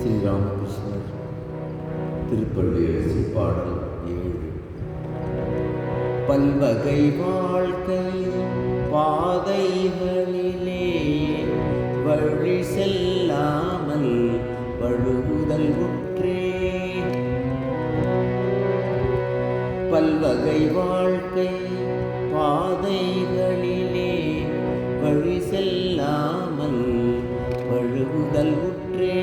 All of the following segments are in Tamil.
ஸ்ரீராமகிருஷ்ணர் திருப்பள்ளியரசி பாடல் 7. பல்வகை வாழ்க்கை பாதைகளிலே வழி செல்லாமல் வழுவுதல் உற்றே. பல்வகை வாழ்க்கை பாதைகளிலே வழி செல்லாமல் வழுவுதல் உற்றே.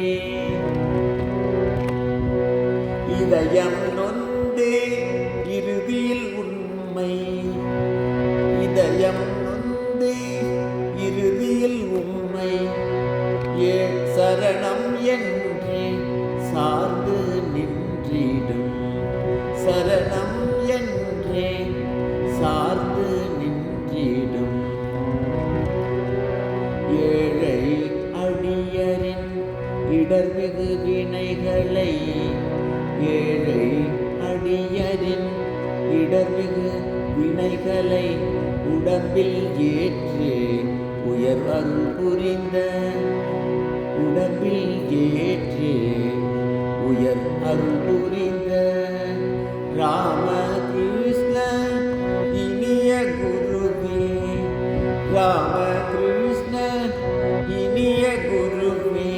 இதயம் நொந்து இறுதியில் உண்மை, இதயம் நொந்து இறுதியில் உண்மை சரணம் என்று சார்ந்து நின்றிடும், சரணம் என்றே சார்ந்து நின்றிடும். ஏழை அடியரின் இடர்மிகு வினைகளை, ஏழை அடியரின் இடர்மிகு வினைகளை உடம்பில் ஏற்றே உயர் அருள் புரிந்த, உடம்பில் ஏற்றே உயர் அருள் புரிந்த ராமகிருஷ்ண இனிய குருவே, ராமகிருஷ்ண இனிய குருவே,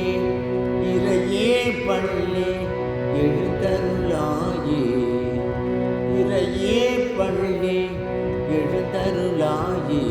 இறையே பள்ளி எழுந்தருளாயே, இறையே பள்ளி எழுந்தருளாயே.